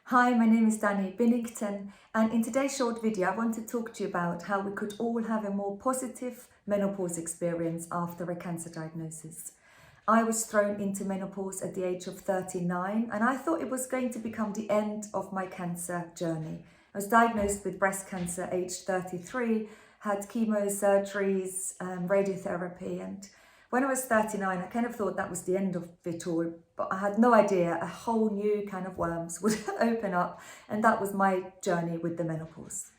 Hi, my name is Dani Binnington, and in today's short video I want to talk to you about how we could all have a more positive menopause experience after a cancer diagnosis. I was thrown into menopause at the age of 39 and I thought it was going to become the end of my cancer journey. I was diagnosed with breast cancer aged 33, had chemo, surgeries, radiotherapy, and when I was 39, I kind of thought that was the end of it all, but I had no idea a whole new kind of worms would open up, and that was my journey with the menopause.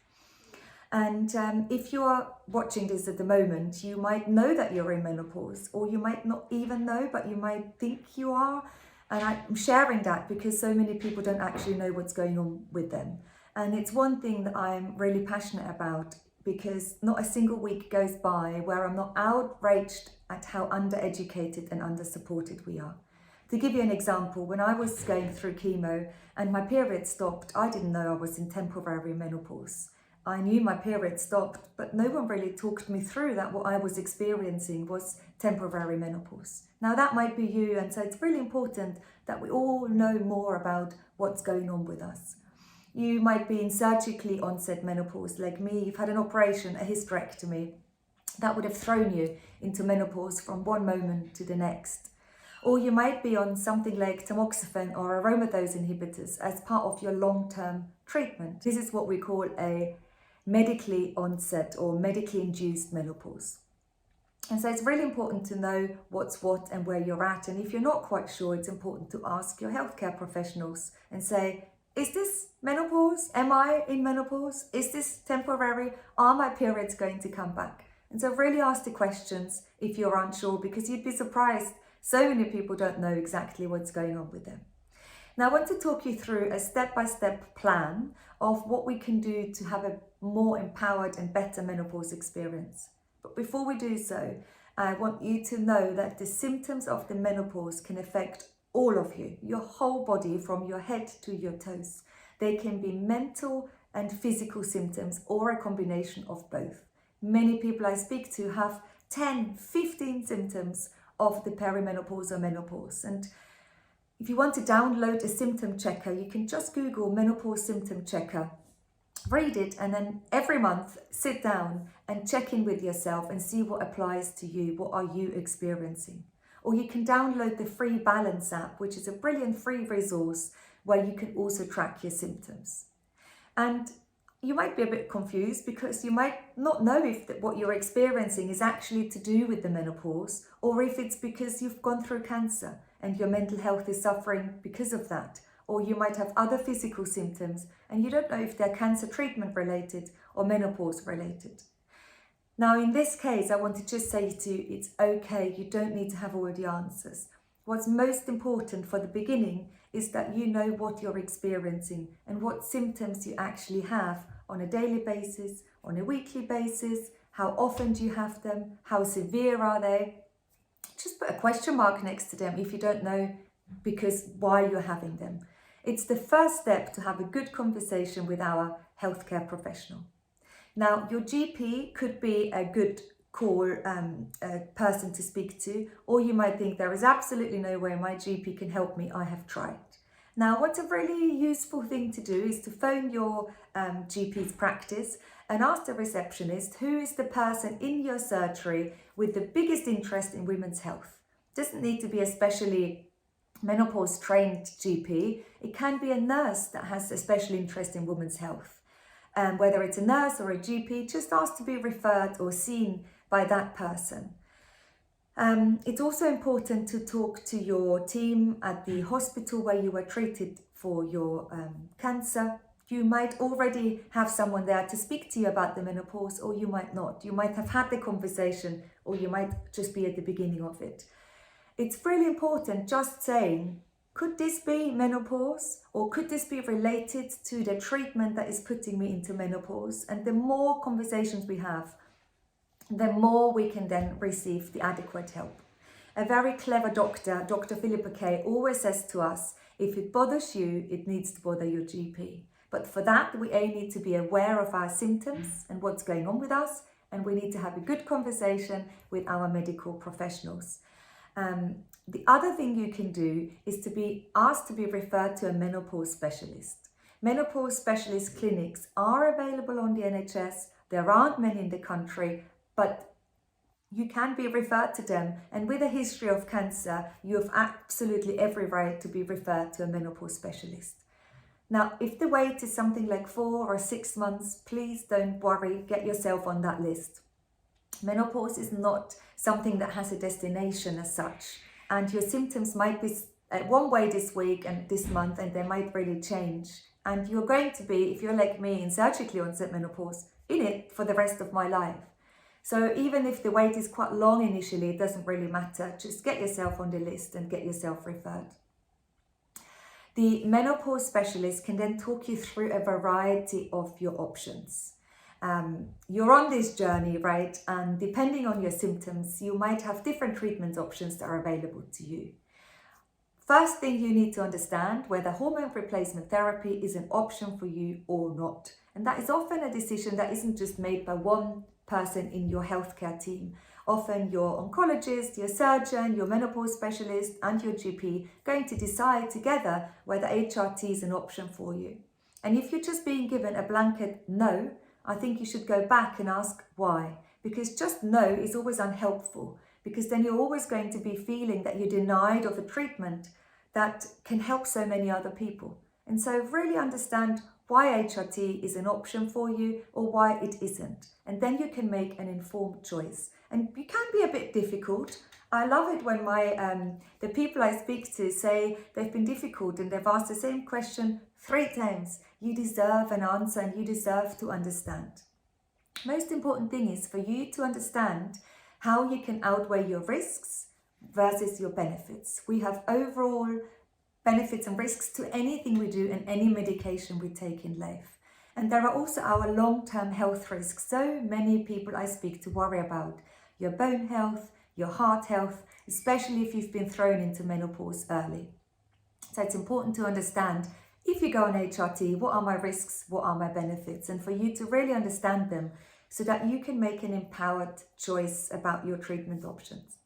And if you are watching this at the moment, you might know that you're in menopause, or you might not even know, but you might think you are. And I'm sharing that because so many people don't actually know what's going on with them. And it's one thing that I'm really passionate about, because not a single week goes by where I'm not outraged at how undereducated and under-supported we are. To give you an example, when I was going through chemo and my period stopped, I didn't know I was in temporary menopause. I knew my period stopped, but no one really talked me through that what I was experiencing was temporary menopause. Now that might be you, and so it's really important that we all know more about what's going on with us. You might be in surgically onset menopause like me. You've had an operation, a hysterectomy, that would have thrown you into menopause from one moment to the next. Or you might be on something like tamoxifen or aromatase inhibitors as part of your long-term treatment. This is what we call a medically onset or medically induced menopause. And so it's really important to know what's what and where you're at. And if you're not quite sure, it's important to ask your healthcare professionals and say, is this menopause? Am I in menopause? Is this temporary? Are my periods going to come back? And so really ask the questions if you're unsure, because you'd be surprised. So many people don't know exactly what's going on with them. Now I want to talk you through a step-by-step plan of what we can do to have a more empowered and better menopause experience. But before we do so, I want you to know that the symptoms of the menopause can affect all of you, your whole body from your head to your toes. They can be mental and physical symptoms or a combination of both. Many people I speak to have 10, 15 symptoms of the perimenopause or menopause. And if you want to download a symptom checker, you can just Google menopause symptom checker, read it, and then every month sit down and check in with yourself and see what applies to you. What are you experiencing? Or you can download the free Balance app, which is a brilliant free resource where you can also track your symptoms. And you might be a bit confused because you might not know if what you're experiencing is actually to do with the menopause, or if it's because you've gone through cancer and your mental health is suffering because of that. Or you might have other physical symptoms and you don't know if they're cancer treatment related or menopause related. Now, in this case, I want to just say to you, it's okay. You don't need to have all the answers. What's most important for the beginning is that you know what you're experiencing and what symptoms you actually have on a daily basis, on a weekly basis. How often do you have them? How severe are they? Just put a question mark next to them if you don't know because why you're having them. It's the first step to have a good conversation with our healthcare professional. Now, your GP could be a good person to speak to, or you might think there is absolutely no way my GP can help me, I have tried. Now, what's a really useful thing to do is to phone your GP's practice and ask the receptionist who is the person in your surgery with the biggest interest in women's health. It doesn't need to be a specially menopause trained GP. It can be a nurse that has a special interest in women's health. Whether it's a nurse or a GP, just ask to be referred or seen by that person. It's also important to talk to your team at the hospital where you were treated for your cancer. You might already have someone there to speak to you about the menopause, or you might not. You might have had the conversation, or you might just be at the beginning of it. It's really important just saying, could this be menopause, or could this be related to the treatment that is putting me into menopause? And the more conversations we have, the more we can then receive the adequate help. A very clever doctor, Dr. Philippa Kay, always says to us, if it bothers you, it needs to bother your GP. But for that, we need to be aware of our symptoms and what's going on with us, and we need to have a good conversation with our medical professionals. The other thing you can do is to be asked to be referred to a menopause specialist. menopause specialist clinics are available on the NHS. There aren't many in the country, but you can be referred to them. And with a history of cancer, you have absolutely every right to be referred to a menopause specialist. Now, if the wait is something like 4 or 6 months, please don't worry, get yourself on that list. Menopause is not something that has a destination as such, and your symptoms might be one way this week and this month, and they might really change. And you're going to be, if you're like me, in surgically onset menopause, in it for the rest of my life. So even if the wait is quite long initially, it doesn't really matter. Just get yourself on the list and get yourself referred. The menopause specialist can then talk you through a variety of your options. You're on this journey, right? And depending on your symptoms, you might have different treatment options that are available to you. First thing you need to understand whether hormone replacement therapy is an option for you or not. And that is often a decision that isn't just made by one person in your healthcare team. Often your oncologist, your surgeon, your menopause specialist and your GP going to decide together whether HRT is an option for you. And if you're just being given a blanket no, I think you should go back and ask why. Because just no is always unhelpful, because then you're always going to be feeling that you're denied of a treatment that can help so many other people. And so really understand why HRT is an option for you or why it isn't. And then you can make an informed choice. And you can be a bit difficult. I love it when the people I speak to say they've been difficult and they've asked the same question 3 times. You deserve an answer and you deserve to understand. Most important thing is for you to understand how you can outweigh your risks versus your benefits. We have overall benefits and risks to anything we do and any medication we take in life. And there are also our long-term health risks. So many people I speak to worry about your bone health, your heart health, especially if you've been thrown into menopause early. So it's important to understand, if you go on HRT, what are my risks, what are my benefits, and for you to really understand them so that you can make an empowered choice about your treatment options.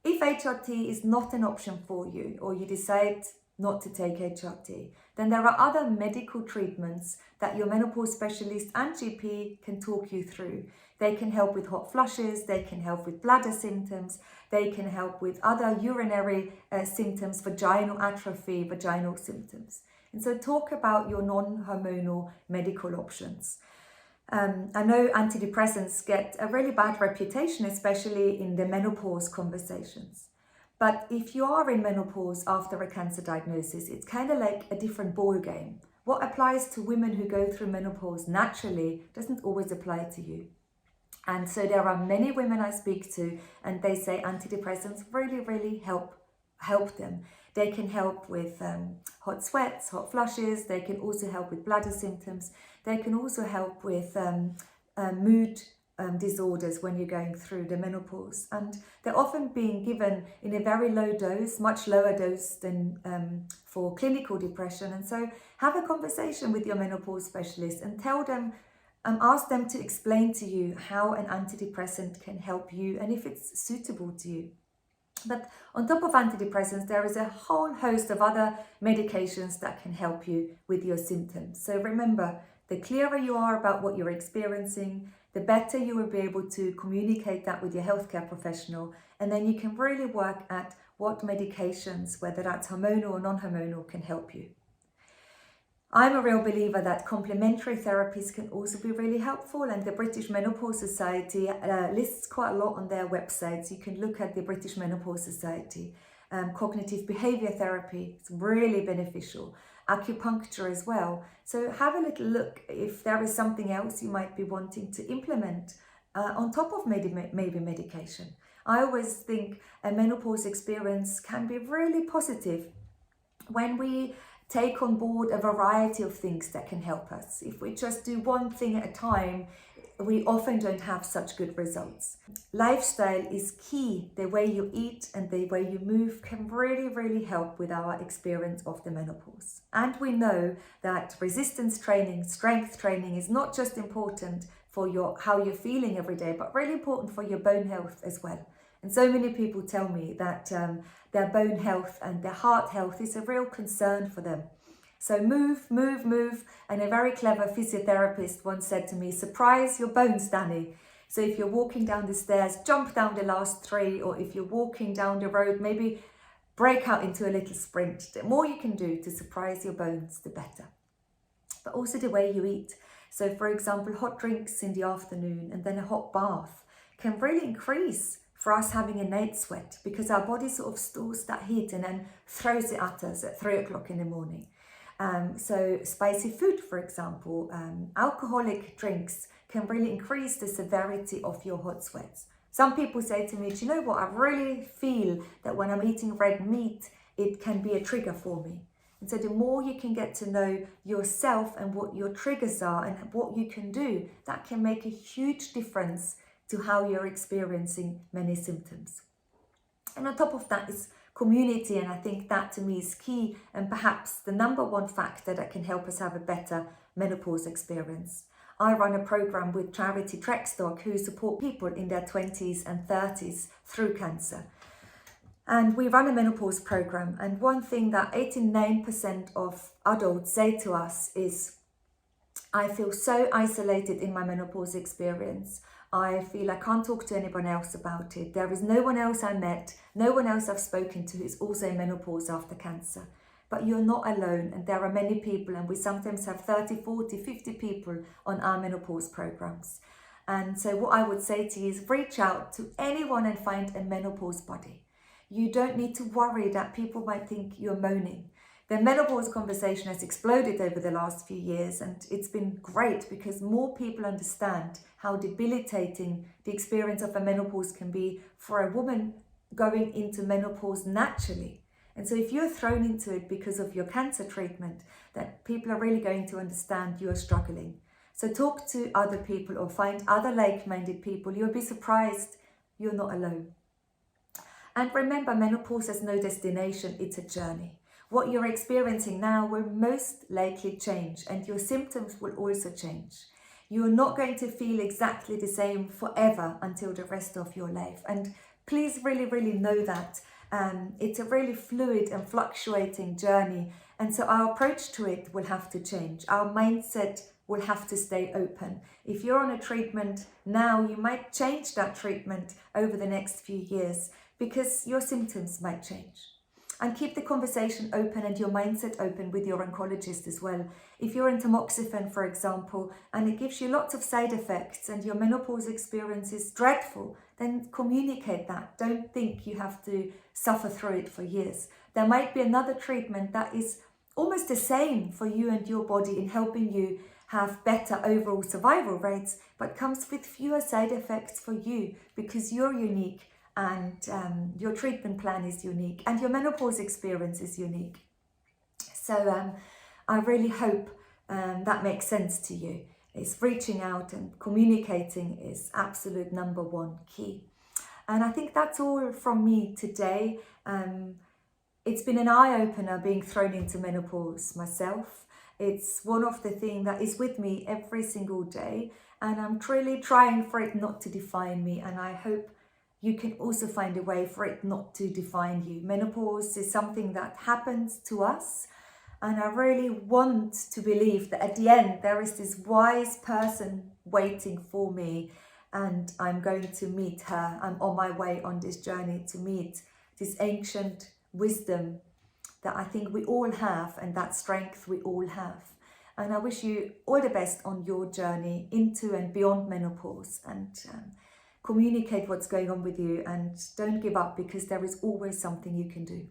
If HRT is not an option for you, or you decide not to take HRT, then there are other medical treatments that your menopause specialist and GP can talk you through. They can help with hot flushes, they can help with bladder symptoms, they can help with other urinary symptoms, vaginal atrophy, vaginal symptoms. And so talk about your non-hormonal medical options. I know antidepressants get a really bad reputation, especially in the menopause conversations. But if you are in menopause after a cancer diagnosis, it's kind of like a different ball game. What applies to women who go through menopause naturally doesn't always apply to you. And so there are many women I speak to and they say antidepressants really help them. They can help with hot sweats, hot flushes. They can also help with bladder symptoms. They can also help with mood disorders when you're going through the menopause. And they're often being given in a very low dose, much lower dose than for clinical depression. And so have a conversation with your menopause specialist and tell them, ask them to explain to you how an antidepressant can help you and if it's suitable to you. But on top of antidepressants, there is a whole host of other medications that can help you with your symptoms. So remember, the clearer you are about what you're experiencing, the better you will be able to communicate that with your healthcare professional. And then you can really work at what medications, whether that's hormonal or non-hormonal, can help you. I'm a real believer that complementary therapies can also be really helpful, and the British Menopause Society lists quite a lot on their websites. You can look at the British Menopause Society. Cognitive behavior therapy is really beneficial. Acupuncture as well. So have a little look if there is something else you might be wanting to implement on top of maybe medication. I always think a menopause experience can be really positive when we take on board a variety of things that can help us. If we just do one thing at a time, we often don't have such good results. Lifestyle is key. The way you eat and the way you move can really help with our experience of the menopause. And we know that resistance training, strength training is not just important for how you're feeling every day, but really important for your bone health as well. And so many people tell me that their bone health and their heart health is a real concern for them. So move, move, move. And a very clever physiotherapist once said to me, surprise your bones, Dani. So if you're walking down the stairs, jump down the last 3, or if you're walking down the road, maybe break out into a little sprint. The more you can do to surprise your bones, the better. But also the way you eat. So for example, hot drinks in the afternoon and then a hot bath can really increase for us having innate sweat, because our body sort of stores that heat and then throws it at us at 3 o'clock in the morning. So spicy food, for example, alcoholic drinks can really increase the severity of your hot sweats. Some people say to me, do you know what, I really feel that when I'm eating red meat, it can be a trigger for me. And so the more you can get to know yourself and what your triggers are and what you can do, that can make a huge difference to how you're experiencing many symptoms. And on top of that is community, and I think that to me is key and perhaps the number one factor that can help us have a better menopause experience. I run a program with charity Trekstock who support people in their 20s and 30s through cancer. And we run a menopause program, and one thing that 89% of adults say to us is, I feel so isolated in my menopause experience. I feel I can't talk to anyone else about it. There is no one else I met, no one else I've spoken to who's also in menopause after cancer. But you're not alone, and there are many people, and we sometimes have 30, 40, 50 people on our menopause programs. And so what I would say to you is reach out to anyone and find a menopause buddy. You don't need to worry that people might think you're moaning. The menopause conversation has exploded over the last few years, and it's been great because more people understand how debilitating the experience of a menopause can be for a woman going into menopause naturally. And so if you're thrown into it because of your cancer treatment, that people are really going to understand you're struggling. So talk to other people or find other like-minded people. You'll be surprised you're not alone. And remember, menopause has no destination, it's a journey. What you're experiencing now will most likely change, and your symptoms will also change. You're not going to feel exactly the same forever until the rest of your life. And please really, really know that. It's a really fluid and fluctuating journey. And so our approach to it will have to change. Our mindset will have to stay open. If you're on a treatment now, you might change that treatment over the next few years because your symptoms might change. And keep the conversation open and your mindset open with your oncologist as well. If you're on tamoxifen, for example, and it gives you lots of side effects and your menopause experience is dreadful, then communicate that. Don't think you have to suffer through it for years. There might be another treatment that is almost the same for you and your body in helping you have better overall survival rates, but comes with fewer side effects for you because you're unique. And your treatment plan is unique and your menopause experience is unique. So I really hope that makes sense to you. It's reaching out and communicating is absolute number one key. And I think that's all from me today. It's been an eye-opener being thrown into menopause myself. It's one of the things that is with me every single day, and I'm truly trying for it not to define me, and I hope you can also find a way for it not to define you. Menopause is something that happens to us. And I really want to believe that at the end, there is this wise person waiting for me and I'm going to meet her. I'm on my way on this journey to meet this ancient wisdom that I think we all have and that strength we all have. And I wish you all the best on your journey into and beyond menopause, and communicate what's going on with you and don't give up because there is always something you can do.